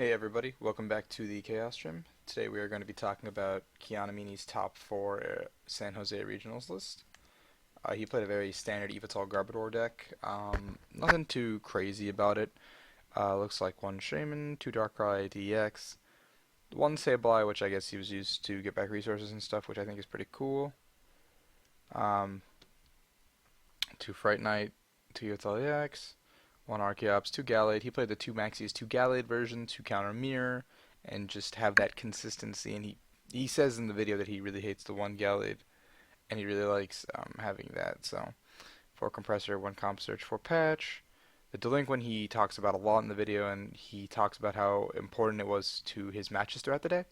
Hey everybody, welcome back to the Chaos Gym. Today we are going to be talking about Kian Amini's top 4 San Jose Regionals list. He played a very standard Yveltal Garbodor deck. Nothing too crazy about it. Looks like one Shaymin, 2 Darkrai EX, 1 Sabelye, which I guess he was used to get back resources and stuff, which I think is pretty cool. Um, 2 Fright, 2 Yveltal EX, 1 Archeops, 2 Gallade. He played the 2 Maxies, 2 Gallade versions, 2 Counter Mirror, and just have that consistency. And he says in the video that he really hates the 1 Gallade, and he really likes having that. So 4 Compressor, 1 Comp Search, 4 Patch. The Delinquent he talks about a lot in the video, and he talks about how important it was to his matches throughout the day.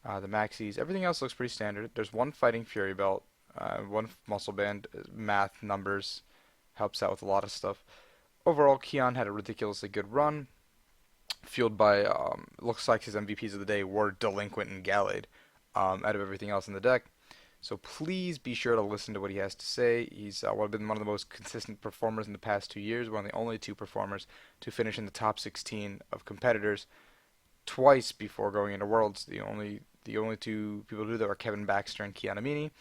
The Maxies, everything else looks pretty standard. There's 1 Fighting Fury Belt, 1 Muscle Band, math, numbers, helps out with a lot of stuff. Overall, Kian had a ridiculously good run, fueled by, looks like his MVPs of the day were Delinquent and Gallade, out of everything else in the deck. So please be sure to listen to what he has to say. He's been one of the most consistent performers in the past 2 years, one of the only 2 performers to finish in the top 16 of competitors twice before going into Worlds. The only 2 people to do that are Kevin Baxter and Kian Amini.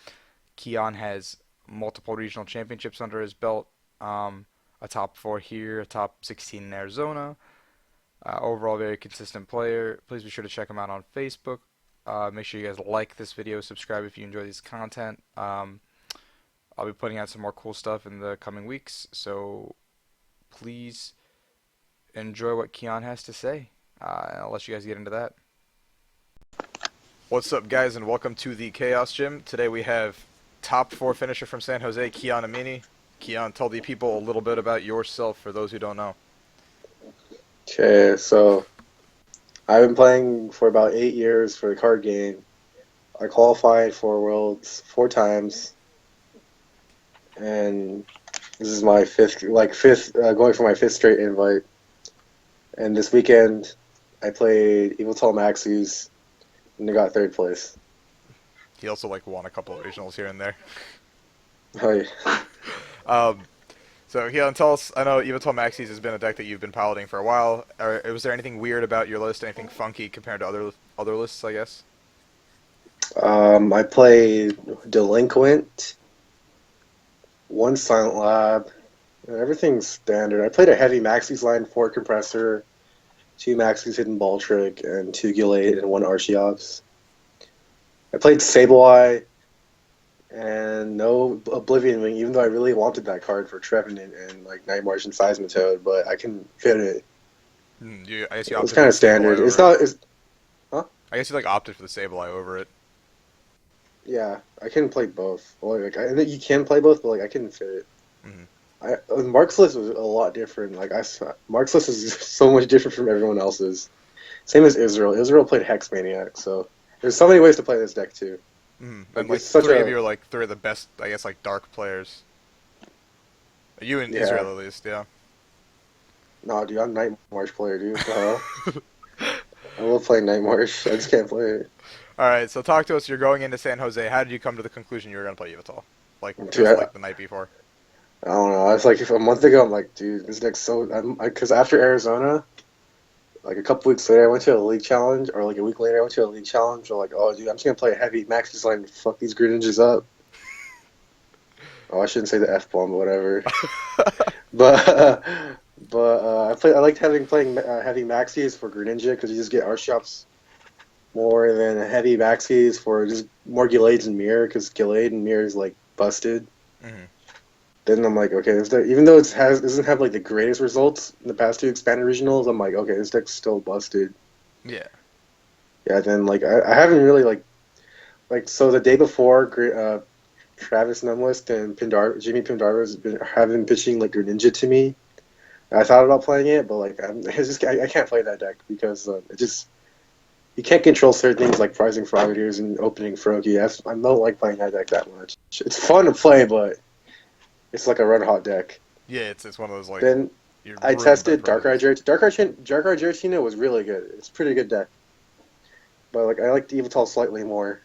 Kian has multiple regional championships under his belt. A top 4 here, a top 16 in Arizona. Overall, very consistent player. Please be sure to check him out on Facebook. Make sure you guys like this video, subscribe if you enjoy this content. I'll be putting out some more cool stuff in the coming weeks, so please enjoy what Kian has to say. I'll let you guys get into that. What's up, guys, and welcome to the Chaos Gym. Today we have top 4 finisher from San Jose, Kian Amini. Kian, tell the people a little bit about yourself for those who don't know. Okay, so I've been playing for about 8 years for the card game. I qualified for Worlds 4 times, and this is my going for my 5th straight invite. And this weekend, I played Yveltal Maxies, and I got 3rd place. He also won a couple of regionals here and there. Oh yeah. So Kian, tell us. I know Yveltal Maxies has been a deck that you've been piloting for a while. Was there anything weird about your list? Anything funky compared to other lists? I guess. I played Delinquent, 1 Silent Lab, and everything's standard. I played a heavy Maxies line, 4 Compressor, 2 Maxies Hidden Ball Trick, and 2 Gallade and 1 Archeops. I played Sabelye and no Oblivion Wing, even though I really wanted that card for Trevenant and Night March and Seismitoad, but I couldn't fit it. I guess you It was opted kind for of the Sableye standard. It's over it. not. It's, huh? I guess you opted for the Sableye over it. Yeah, I couldn't play both. Well, I think you can play both, but I couldn't fit it. Mm-hmm. Mark's list was a lot different. Mark's list is so much different from everyone else's. Same as Israel. Israel played Hex Maniac, so there's so many ways to play this deck too. Mm-hmm. And It's such 3 of a you are 3 of the best, I guess, dark players. You and yeah. Israel at least, yeah. Nah, dude, I'm Night March player, dude. What the hell? I love playing Night March. I just can't play it. All right, so talk to us. You're going into San Jose. How did you come to the conclusion you were going to play Yveltal? It Dude, was the night before. I don't know. I was if a month ago, I'm like, dude, this deck's so. Because after Arizona, a couple weeks later, I went to a league challenge, or a week later, I went to a league challenge. I'm like, oh, dude, I'm just gonna play a heavy Maxie's line, fuck these Greninjas up. Oh, I shouldn't say the F bomb, but whatever. but I liked playing heavy Maxies for Greninja because you just get Archeops more than heavy Maxies for just more Gallades and Mirror because Gallade and Mirror is busted. Mm-hmm. Then I'm like, okay, even though doesn't have the greatest results in the past 2 expanded regionals, I'm like, okay, this deck's still busted. Yeah. Yeah. Then I haven't really so the day before, Travis Nunlist and Jimmy Pindarva have been pitching Greninja to me. I thought about playing it, but I can't play that deck because you can't control certain things like Prizing Frogadiers and opening Froakie. I don't like playing that deck that much. It's fun to play, but it's like a red hot deck. Yeah, it's one of those Then you're I ruined by tested Darkrai prizes. Giratina was really good. It's a pretty good deck, but I like Yveltal slightly more.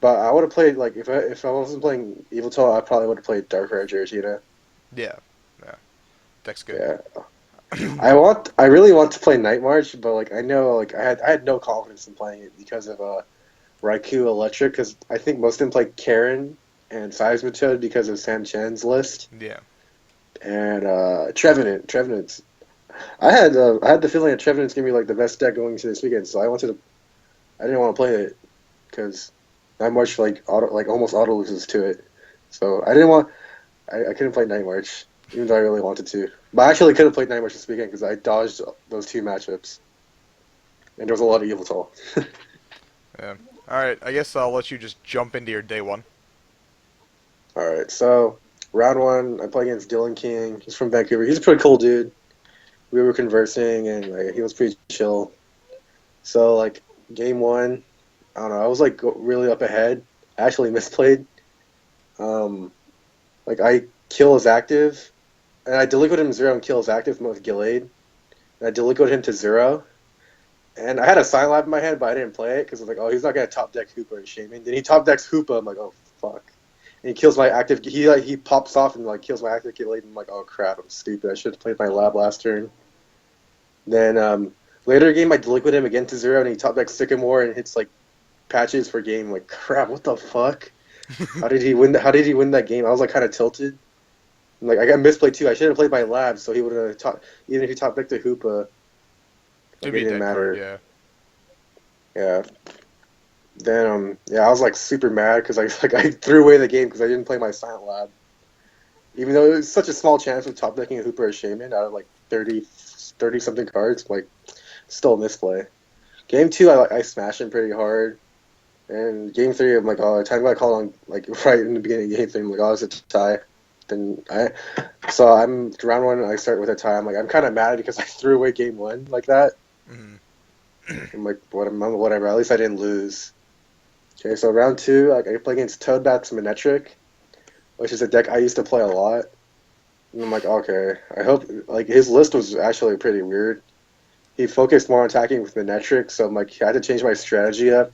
But I would have played if I wasn't playing Yveltal, I probably would have played Darkrai Giratina. Yeah, yeah. Deck's good. Yeah, I really want to play Night March, but like I know, like I had no confidence in playing it because of Raikou Electric, because I think most of them play Karen and Seismitoad because of Sam Chen's list, Yeah. and Trevenant. I had the feeling that Trevenant's gonna be like the best deck going into this weekend, so I didn't want to play it because Night March like almost auto loses to it, so I couldn't play Night March even though I really wanted to, but I actually could have played Night March this weekend because I dodged those two matchups, and there was a lot of Yveltal. Yeah. All right. I guess I'll let you just jump into your day one. All right, so round one, I play against Dylan King. He's from Vancouver. He's a pretty cool dude. We were conversing, and like, he was pretty chill. So like game one, I don't know. I was like really up ahead. I actually misplayed. Um, like I kill his active, and I delinquent him zero and kill his active with Gallade. And I delinquent him to zero. And I had a Silent Lab in my head, but I didn't play it because I was like, oh, he's not gonna top deck Hoopa or Shaymin. Then he top decks Hoopa. I'm like, oh fuck. And he kills my active. He pops off and like kills my active Gallade. And I'm like, oh crap, I'm stupid. I should have played my lab last turn. Then later in the game, I delinquent him again to zero, and he top decks Sycamore and hits like patches for game. Like crap, what the fuck? How did he win? How did he win that game? I was like kind of tilted. And, like I got misplayed too. I should have played my lab, so he would have top. Even if he top decked the Hoopa, To like it be a didn't dead card, matter. yeah. Yeah. Then yeah, I was like super mad because I like I threw away the game because I didn't play my Silent Lab, even though it was such a small chance of top decking a Hooper or Shaman out of like 30 something cards. Like still a misplay. Game two, I smashed him pretty hard, and game three, I'm like, oh, time I called on like right in the beginning of game three, I'm like, oh, it's a tie. Then I'm round one. I start with a tie. I'm like, I'm kind of mad because I threw away game one like that. Hmm. I'm like, whatever. At least I didn't lose. Okay, so round two, like I play against Toadbat's Manetric, which is a deck I used to play a lot. And I'm like, okay, I hope like his list was actually pretty weird. He focused more on attacking with Manetric, so I'm like, I had to change my strategy up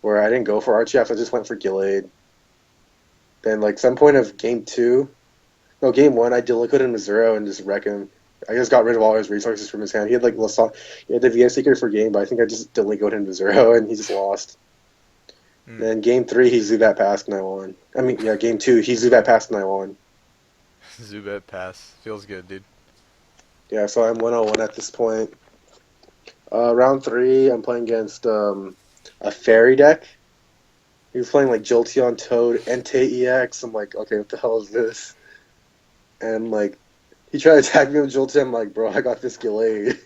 where I didn't go for Archeops, I just went for Gallade. Then like some point of game two, no, game one, I delinquent him to zero and just wreck him. I just got rid of all his resources from his hand. He had like he had the VS Seeker for game, but I think I just delinquent him to zero and he just lost. Mm. Then game three, he Zubat passed and I won. I mean, yeah, game two, he Zubat passed and I won. Zubat pass. Feels good, dude. Yeah, so I'm 101 at this point. Round three, I'm playing against a fairy deck. He was playing like Jolteon, Toad, Entei EX. I'm like, okay, what the hell is this? And like, he tried to attack me with Jolteon. I'm like, bro, I got this Gallade.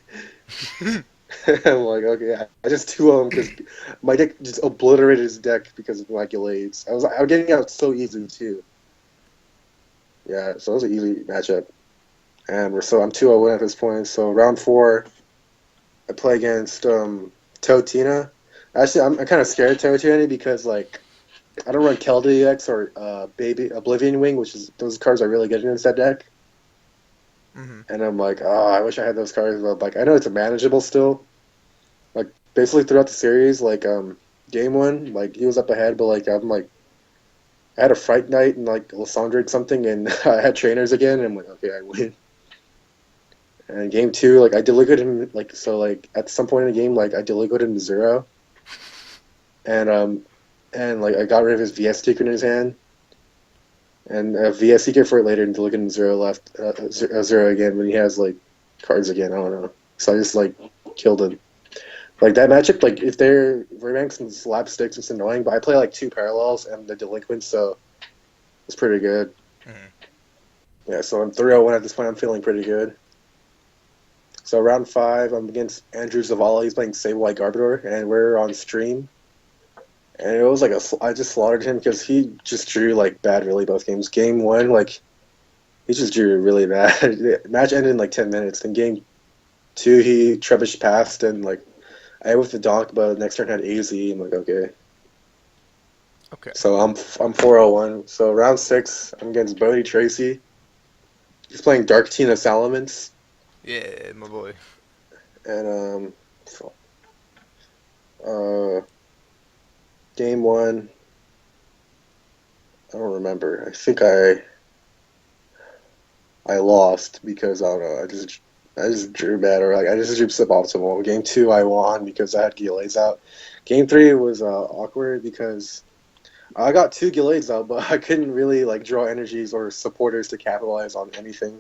I'm like, okay, I just 2 him because my deck just obliterated his deck because of my Gallades. I was getting out so easy too. Yeah, so it was an easy matchup. And I'm 2-0 at this point. So round four, I play against Totina. Actually, I'm kind of scared of Totina because like I don't run Keldeo EX or Baby Oblivion Wing, which is those cards are really good against that deck. Hmm. And I'm like, oh, I wish I had those cards, but like I know it's manageable still. Like basically throughout the series, like game one, like he was up ahead, but like I'm like I had a Fright Night and like Lysandre something, and I had trainers again, and I'm like, okay, I win. And game two, like I delinquent him, like so, like at some point in the game, like I delinquent him to zero, and like I got rid of his VS Seeker in his hand, and VS Seeker for it later, and delinquent him zero left, zero again when he has like cards again. I don't know, so I just like killed him. Like that matchup, like if they're ranks and slapsticks, it's annoying, but I play like two parallels and the delinquent, so it's pretty good. Hmm. Yeah, so I'm 3-0-1 at this point. I'm feeling pretty good. So round five, I'm against Andrew Zavala. He's playing Sabelye Garbodor, and we're on stream. And it was like I just slaughtered him because he just drew like bad really both games. Game one, like he just drew really bad. Match ended in like 10 minutes. Then game two, he Trebuchet passed, and like I with the donk, but next turn had AZ. I'm like, okay. Okay. So I'm 4-0-1. So round six, I'm against Bodie Tracy. He's playing Dark Tina Salamence, Yeah, my boy. and uh, game one, I don't remember. I think I lost because I don't know. I just drew bad, or like I just drew suboptimal. Game two, I won because I had Gallades out. Game three was awkward because I got two Gallades out, but I couldn't really like draw energies or supporters to capitalize on anything.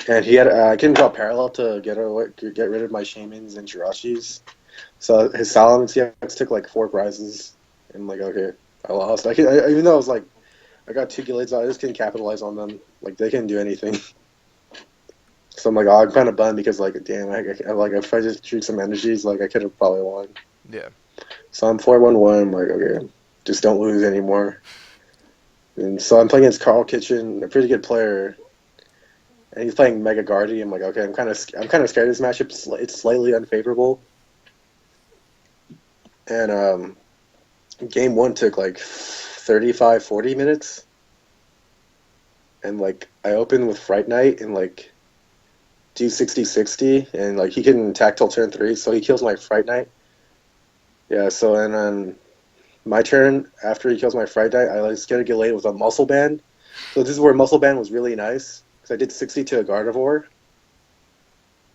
And he had I couldn't draw parallel to get rid of my Shaymins and Jirachis. So his Salamence EX took like four prizes. And I'm like, okay, I lost. Even though I was like, I got two Gallades out, I just couldn't capitalize on them. Like they couldn't do anything. So I'm like, oh, I'm kind of bummed because like, damn, like if I just drew some energies, like I could have probably won. Yeah. So I'm 4-1-1. I'm like, okay, just don't lose anymore. And so I'm playing against Carl Kitchen, a pretty good player, and he's playing Mega Guardy. I'm like, okay, I'm kind of scared of this matchup. It's slightly unfavorable. And game one took like 35, 40 minutes, and like I opened with Fright Night and like do 60-60, and like he can attack till turn three, so he kills my Fright Night. Yeah, so and then my turn after he kills my Fright Night, I just get a Gallade with a Muscle Band. So this is where Muscle Band was really nice because I did 60 to a Gardevoir,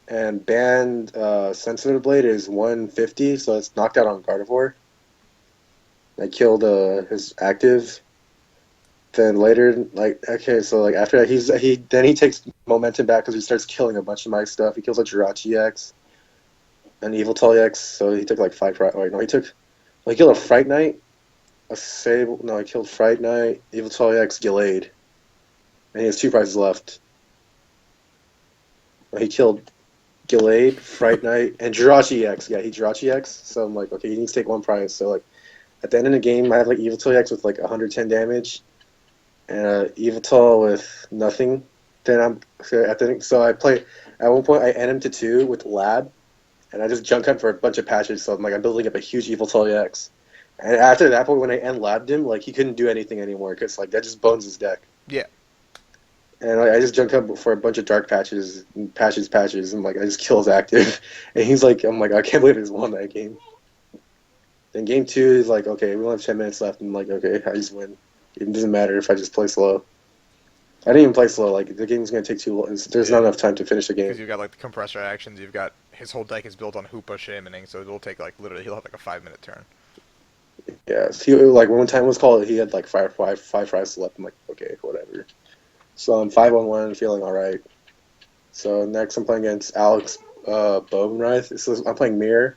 and Band Sensitive Blade is 150, so it's knocked out on Gardevoir. I killed his active. Then later, like okay, so like after that, he takes momentum back because he starts killing a bunch of my stuff. He kills a Jirachi EX, an Yveltal EX, so he took like five. Wait, no, he killed a Fright Knight, a Sable. No, he killed Fright Knight, Yveltal EX, Gallade, and he has two prizes left. He killed Gallade, Fright Knight, and Jirachi EX. Yeah, he Jirachi EX. So I'm like, okay, he needs to take one prize. So like at the end of the game, I have like Yveltal EX with like 110 damage. And Yveltal with nothing. Then so I play at one point I end him to two with Lab, and I just junk hunt for a bunch of patches. So I'm building up a huge Yveltal EX. And after that point, when I end Labbed him, like he couldn't do anything anymore because like that just bones his deck. Yeah. And like, I just junk hunt for a bunch of dark patches, and like I just kill his active. And he's like, I'm like, I can't believe he's won that game. Then game two is like, okay, we only have 10 minutes left. And I'm like, okay, I just win. It doesn't matter if I just play slow. I didn't even play slow. Like the game's gonna take too long. There's not Yeah. enough time to finish the game. Because you've got like the compressor actions. You've got his whole deck is built on Hoopa Shaymaning, so it'll take like literally he'll have like a 5 minute turn. Yeah, so like when time was called, he had like five tries left. I'm like, okay, whatever. So I'm 5-1-1, feeling all right. So next I'm playing against Alex Bobenreith. I'm playing Mirror.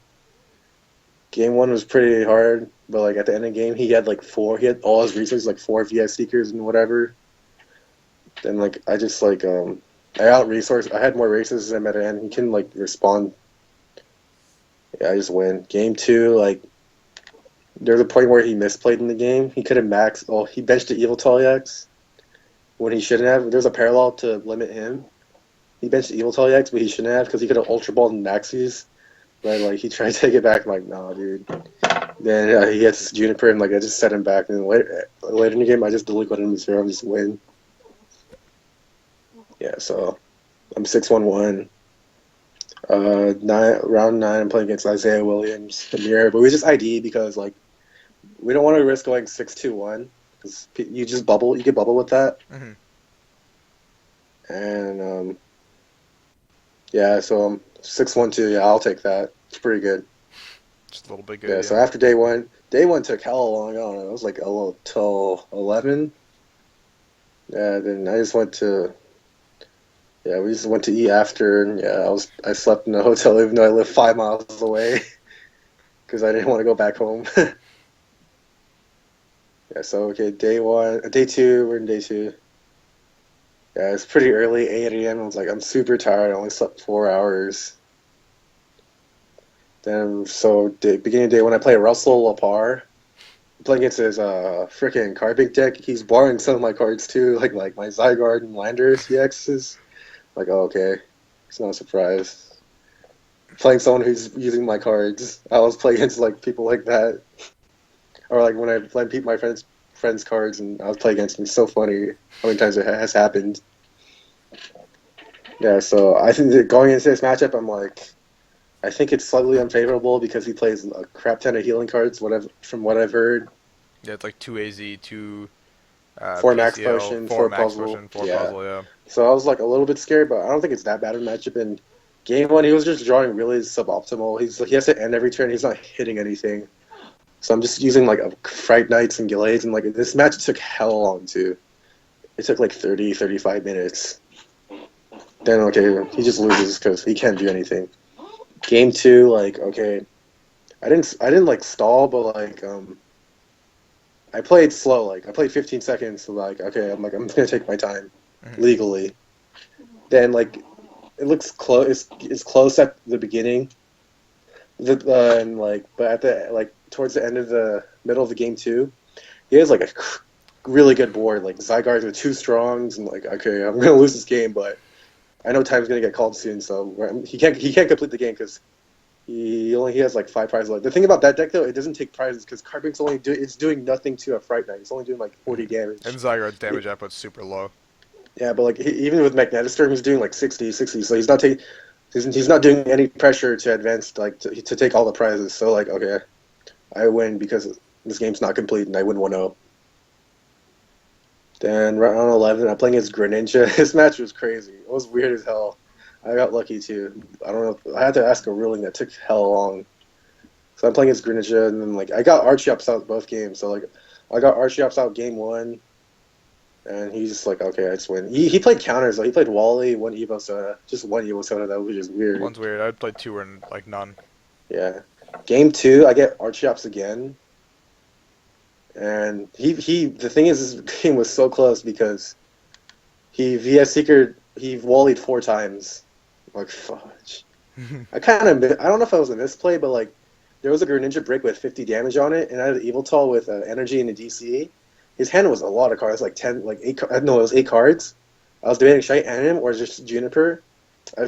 Game one was pretty hard, but like at the end of the game, he had all his resources, like four VS Seekers and whatever. Then like I just like I had more races than him at the end. He couldn't like respond. Yeah, I just win. Game two, like there's a point where he misplayed in the game. He could have maxed. Oh, he benched the Yveltal EX when he shouldn't have. There's a parallel to limit him. He benched the Yveltal EX, but he shouldn't have because he could have Ultra Balled Maxies. But like he tried to take it back. I'm like, nah, dude. Then he gets Juniper, and like I just set him back. And then later in the game, I just delinquent him zero and just win. Yeah, so I'm 6-1-1. Round nine, I'm playing against Isaiah Williams, Amir, but we just ID because like we don't want to risk going 6-2-1 because you just bubble. You can bubble with that, Mm-hmm. and yeah, so I'm 6-1-2. Yeah, I'll take that. It's pretty good. Just a little bit good. Yeah. So after day one took hella long. I don't know. It was like a little till 11. Yeah. Then I just went to. Yeah, we just went to eat after, and yeah, I slept in a hotel even though I live 5 miles away because I didn't want to go back home. Yeah, so okay, day two, we're in day two. Yeah, it's pretty early, 8 a.m. I was like, I'm super tired. I only slept 4 hours. Then beginning of day when I play Russell Lapar, playing against his freaking card big deck. He's borrowing some of my cards too, like my Zygarde and Landers EXs. Like, oh, okay, it's not a surprise. Playing someone who's using my cards, I was playing against like people like that, or like when I play my friends' cards, and I was playing against them. It's so funny how many times it has happened. Yeah, so I think that going into this matchup, I think it's slightly unfavorable because he plays a crap ton of healing cards. From what I've heard, Yeah, it's like 2 AZ, 2 four max PCL, potion, 4 four max puzzle. potion, 4 Yeah, puzzle, yeah. So I was like a little bit scared, but I don't think it's that bad of a matchup. In game one, he was just drawing really suboptimal. He has to end every turn. He's not hitting anything. So I'm just using like a Fright Knights and Gallades, and like this match took hell long too. It took like 30, 35 minutes. Then okay, he just loses because he can't do anything. Game two, like okay, I didn't like stall, but like I played slow. Like I played 15 seconds. So like okay, I'm just gonna take my time Hmm. legally. Then like it looks close. It's close at the beginning. And like but at the like towards the end of the middle of the game two, he has like a really good board. Like Zygarde with two strongs, and like okay, I'm gonna lose this game, but I know time's gonna get called soon, so he can't complete the game because he has like 5 prizes left. The thing about that deck though, it doesn't take prizes because Carbink it's doing nothing to a Fright Knight. It's only doing like 40 And damage. Zygarde's It, damage output's super low. yeah, but like even with Magnetostorm, he's doing like 60. So he's not doing any pressure to advance like to take all the prizes. So like okay, I win because this game's not complete and I win 1-0. Then round 11, I'm playing against Greninja. This match was crazy. It was weird as hell. I got lucky too. I don't know. I had to ask a ruling that took hell long. So I'm playing against Greninja, and then like I got Archeops out both games. So like I got Archeops out game one, and he's just like, okay, I just win. He played counters. Like he played Wally, one Evo Soda, just one Evo Soda. That was just weird. One's weird. I'd play two or like none. Yeah. Game two, I get Archeops again, and he. The thing is, this game was so close because he VS Seeker he Wallied 4 times. Like fudge. I don't know if I was a misplay, but like there was a Greninja brick with 50 damage on it, and I had an Yveltal with energy and a DC. His hand was a lot of cards, like 10, like 8. No, it was 8 cards. I was debating should I end him or just Juniper.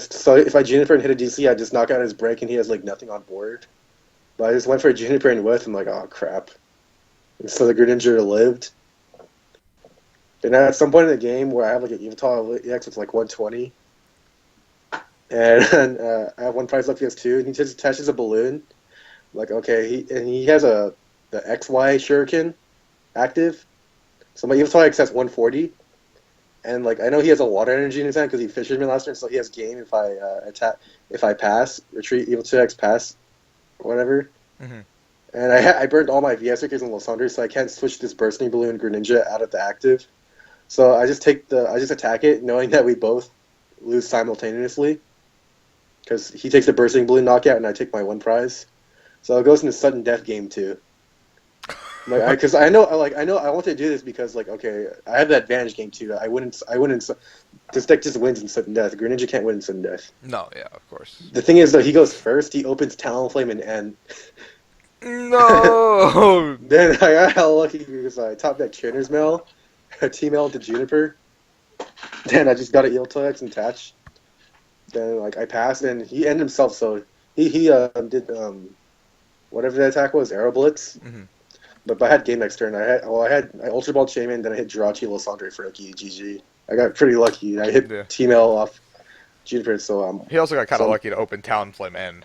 So if I Juniper and hit a DC, I just knock out his break, and he has like nothing on board. But I just went for a Juniper and with. I'm like, oh crap. And so the Greninja lived. And at some point in the game where I have like an Yveltal EX with like 120, and I have one prize left. He has two, and he just attaches a balloon. Like okay, he has the XY Shuriken active. So my Yveltal EX has 140, and like I know he has a water energy in his hand because he fished me last turn, so he has game if I attack if I pass retreat Yveltal EX pass whatever. Hmm. And I burned all my VS Seekers and Lysandre, so I can't switch this bursting balloon Greninja out of the active. So I just attack it, knowing that we both lose simultaneously because he takes the bursting balloon knockout and I take my one prize. So it goes into sudden death game two. Like, because I know I want to do this because like okay, I have the advantage game two. I wouldn't. This deck just wins in sudden death. Greninja can't win in sudden death. No, yeah, of course. The thing is though, he goes first. He opens Talonflame and end. No. Then I got hella lucky because I top deck Trainer's Mail, T-Mail to Juniper. Then I just got an Yveltal X and Tatch. Then like I passed and he ended himself. So he did whatever the attack was, Arrow Blitz. Hmm. But I had game next turn. I Ultra Ball Shaymin, then I hit Jirachi Lysandre for a GG. I got pretty lucky. I hit Yeah. T-Mail off Juniper, so He also got kind of so lucky to open Talonflame N.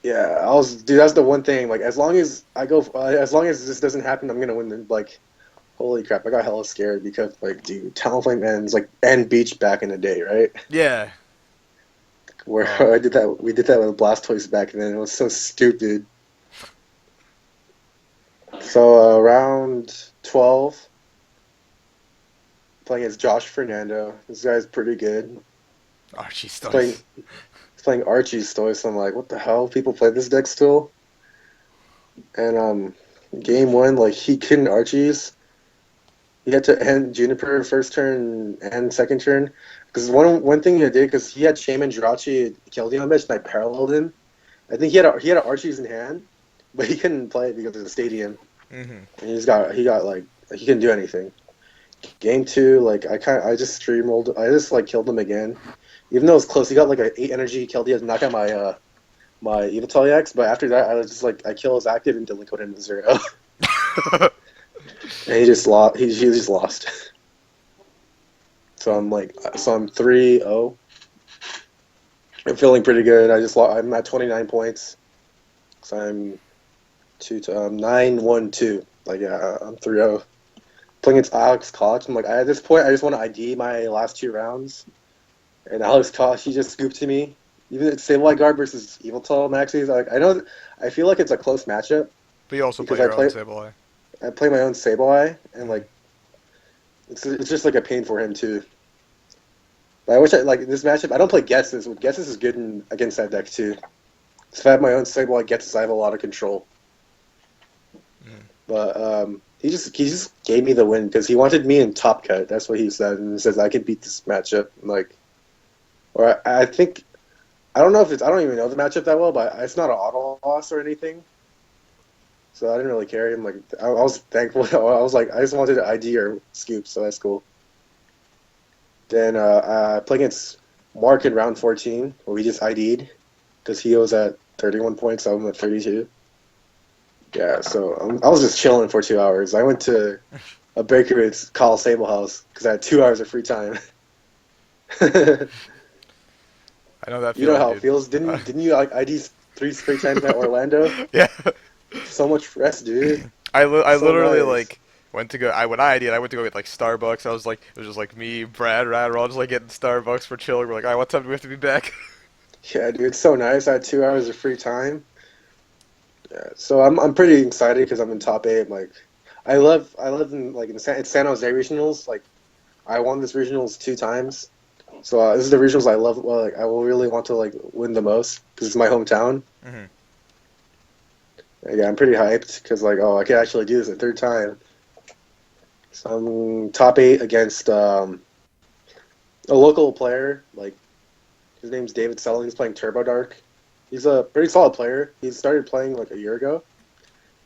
yeah, dude. That's the one thing. Like as long as this doesn't happen, I'm gonna win. Like holy crap, I got hella scared because like dude, Talonflame ends like end Beach back in the day, right? Yeah. Where Oh. we did that with Blastoise back then. It was so stupid. So round 12, playing as Josh Fernando. This guy's pretty good. Archie He's playing Stoice. he's playing Archie Stoy, so I'm like, what the hell? People play this deck still? And game one, like he couldn't Archies. He had to end Juniper first turn and second turn. Because one thing he did, because he had Shaymin Jirachi killed him on bench, and I paralleled him. I think he had a Archies in hand, but he couldn't play it because of the stadium. Hmm. And he got like he couldn't do anything. Game two, like I just streamrolled. I just like killed him again, even though it was close. He got like an 8 energy kill. He had to knock out my Yveltal EX, but after that, I was just like I kill his active and delinquent him to 0, and he just lost. He just lost. So I'm 3-0. I'm feeling pretty good. I'm at 29 points. So I'm 9-1-2. Like yeah, I'm 3-0. playing against Alex Koch. I'm like, at this point, I just want to ID my last 2 rounds. And Alex Koch, he just scooped to me. Even Sabelye guard versus Yveltal Maxie. Like, I feel like it's a close matchup But you also because play your own Sabelye. I play my own Sabelye, and Mm-hmm. like, it's just like a pain for him too. But I wish I like this matchup. I don't play guesses. Guesses is good against that deck too. If I have my own Sabelye guesses, I have a lot of control. Mm. But he just gave me the win because he wanted me in top cut. That's what he said, and he says I can beat this matchup. I'm like, or I think I don't know if it's I don't even know the matchup that well, but it's not an auto loss or anything. So I didn't really care. I'm like I was thankful. I was like I just wanted to ID or scoop, so that's cool. Then I play against Mark in round 14 where we just ID'd because he was at 31 points, I'm at 32. Yeah, so I was just chilling for 2 hours. I went to a bakery at Call Sable House because I had 2 hours of free time. I know that You know feeling, how it dude. feels. Didn't you like ID 3 straight times at Orlando? Yeah. So much rest, dude. I So literally nice. like went to go. When I did, I went to go get like Starbucks. I was like, it was just like me, Brad, Rad. We're all just like getting Starbucks for chilling. We're like, all right, what time do we have to be back? Yeah, dude, it's so nice. I had 2 hours of free time. Yeah, so I'm pretty excited because I'm in top eight. I'm like, I love in like it's San Jose regionals. Like I won this regionals 2 times. So this is the regionals I love. Well, like I will really want to like win the most because it's my hometown. Hmm. Yeah, I'm pretty hyped because like I can actually do this a third time. So I'm top eight against a local player. Like his name's David Selling. He's playing Turbo Dark. He's a pretty solid player. He started playing like a year ago,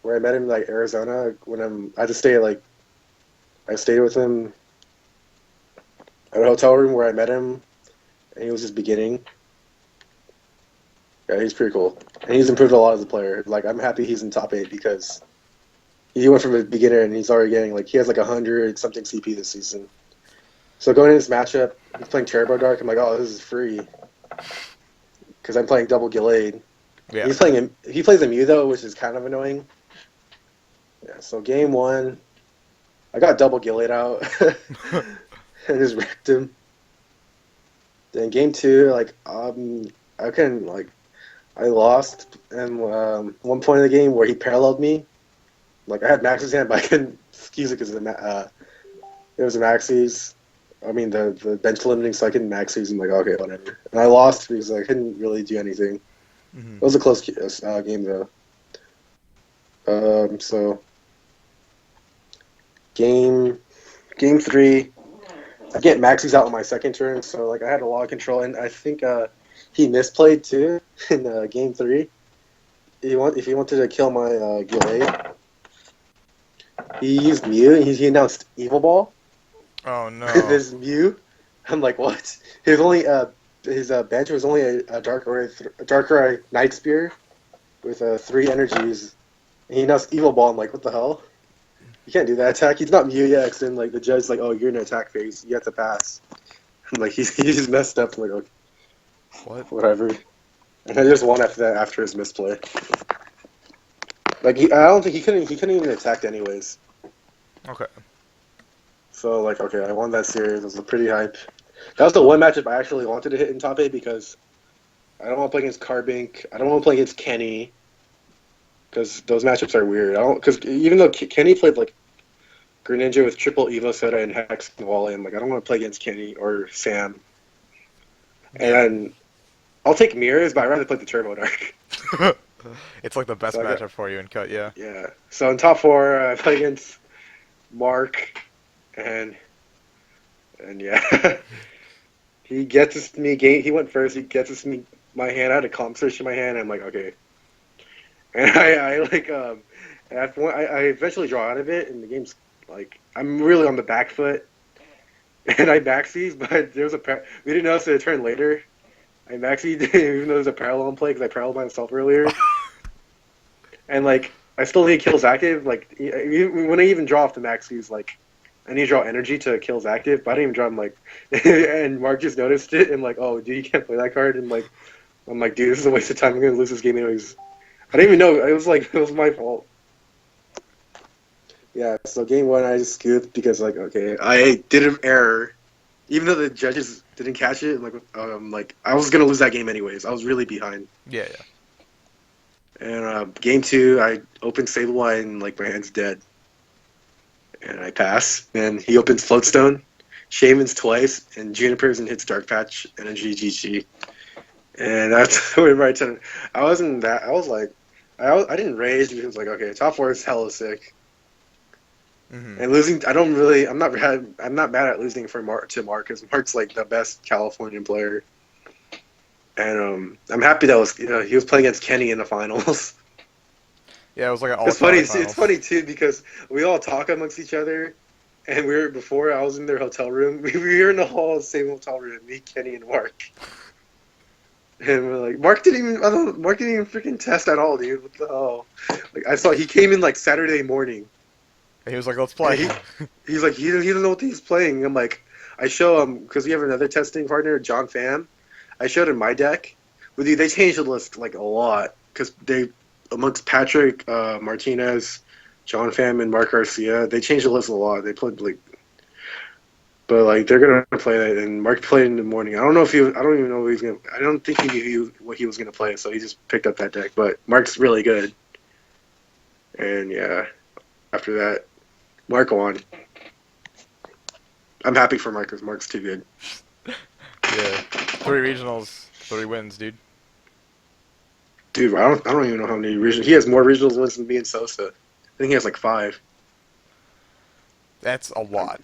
where I met him in, like Arizona when I had to stay I stayed with him at a hotel room where I met him, and he was just beginning. Yeah, he's pretty cool, and he's improved a lot as a player. Like I'm happy he's in top eight because he went from a beginner and he's already getting like he has like 100 something CP this season. So going into this matchup, he's playing Turbo Dark. I'm like, oh, this is free because I'm playing double Gallade. Yeah. He's playing him. He plays a Mew though, which is kind of annoying. Yeah. So game one, I got double Gallade out and just wrecked him. Then game two, like I couldn't like I lost and one point in the game where he paralleled me. Like I had Max's hand, but I couldn't excuse it because it was a Maxie's. I mean the bench limiting, so I couldn't Maxie's. I'm like okay, whatever. And I lost because I couldn't really do anything. Hmm. It was a close game though. So game game three, I get Maxie's out on my second turn, so like I had a lot of control, and I think he misplayed too in game three. If he wanted to kill my Gallade, he used Mew. And he announced Evil Ball Oh with no. his Mew. I'm like, what? His bench was only a Darkrai Night Spear with 3 energies. And he announced Evil Ball. I'm like, what the hell? You can't do that attack. He's not Mew EX. And like the judge's like, oh, you're in an attack phase. You have to pass. I'm like, he just messed up. I'm like, okay, What? whatever. And I just won after that after his misplay. Like I don't think he couldn't even attack anyways. Okay. So like okay, I won that series. It was a pretty hype. That was the one matchup I actually wanted to hit in top eight because I don't want to play against Carbink. I don't want to play against Kenny because those matchups are weird. I don't because even though Kenny played like Greninja with triple Evo Soda and Hex and Wally, I'm like I don't want to play against Kenny or Sam. And Yeah. then I'll take mirrors, but I'd rather play the Turbo Dark. It's like the best So I got matchup for you in cut. Yeah. yeah. So in top four, I play against Mark and yeah. He gets me game. He went first. He gets me my hand. I had a comp search in my hand. I'm like, okay. And I like after one, I eventually draw out of it, and the game's like I'm really on the back foot, and I Maxies, but there was we didn't notice it a turn later. I Maxied even though there's a parallel in play because I paralleled myself earlier, and like I still need kills active. Like when I even draw off the Maxies, like I need to draw energy to kills active, but I didn't even draw them like. And Mark just noticed it and like, oh, dude, you can't play that card. And like, I'm like, dude, this is a waste of time. I'm gonna lose this game anyways. I didn't even know. It was like it was my fault. Yeah, so game one I just scooped because like okay, I did an error, even though the judges didn't catch it. Like I was gonna lose that game anyways. I was really behind. Yeah, yeah. And game two, I opened Sabelye and like my hand's dead, and I pass. And he opens Floatstone, Shaymin's twice, and Juniper's and hits Dark Patch and a GGG. And that's whenever I turned. I wasn't that. I was like, I didn't rage because like okay, top four is hella sick. Mhm. And losing, I don't really. I'm not mad at losing to Mark because Mark's like the best Californian player. And I'm happy that was he was playing against Kenny in the finals. Yeah, it was like an all It's funny. Cali It's finals. funny too because we all talk amongst each other, and we were before I was in their hotel room. We were in the hall, same hotel room. Me, Kenny, and Mark. And we're like, Mark didn't even. I don't. Mark didn't even freaking test at all, dude. What the hell? Like I saw he came in like Saturday morning, And he was like, "Let's and play." he's like he doesn't know what he's playing. I'm like, I show him because we have another testing partner, John Pham. I showed him my deck. With you, they changed the list like a lot because they amongst Patrick Martinez, John Pham, and Mark Garcia, they changed the list a lot. They played like, but like they're gonna play that, and Mark played in the morning. I don't know if he. I don't even know what he's gonna. I don't think he knew what he was gonna play, so he just picked up that deck. But Mark's really good, and yeah, after that, Mark won. I'm happy for Mark because Mark's too good. Yeah, 3 regionals, 3 wins, dude. Dude, I don't even know how many regionals. He has more regionals wins than me and Sosa. I think he has like five. That's a lot.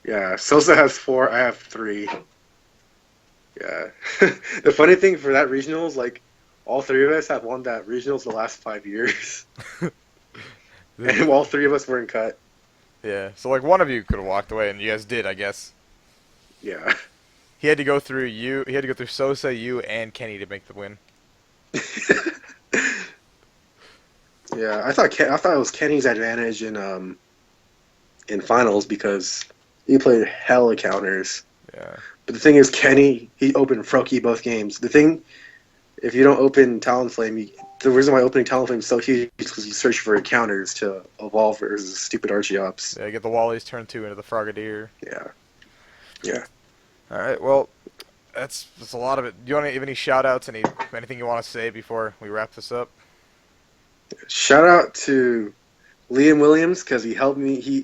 Yeah, Sosa has four. I have three. Yeah. The funny thing for that regionals, like all three of us have won that regionals the last 5 years, and all three of us were in cut. Yeah, so like one of you could have walked away, and you guys did, I guess. Yeah. He had to go through you. He had to go through Sosa, you, and Kenny to make the win. Yeah, I thought it was Kenny's advantage in finals because he played hella counters. Yeah. But the thing is, Kenny he opened Froakie both games. The thing, if you don't open Talonflame, the reason why opening Talonflame is so huge is because you search for counters to evolve versus stupid Archeops. Yeah, get the Wally's turn 2 into the Frogadier. Yeah, yeah. All right, well, that's a lot of it. Do you want to give any shout-outs, anything you want to say before we wrap this up? Shout out to Liam Williams because he helped me. He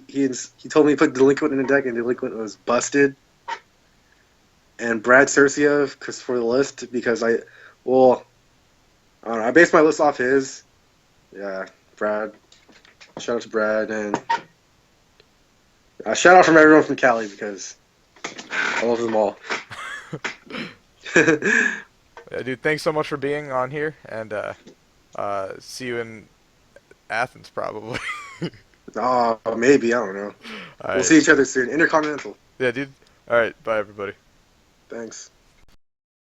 told me to put Delinquent in the deck, and Delinquent was busted. And Brad Cercia because for the list because well I don't know, I based my list off his. Yeah, Brad. Shout out to Brad and shout out from everyone from Cali because I love them all. Yeah, dude, thanks so much for being on here, and see you in Athens probably. Oh, maybe I don't know. All We'll right. see each other soon. Intercontinental. Yeah, dude. All right. Bye, everybody. Thanks.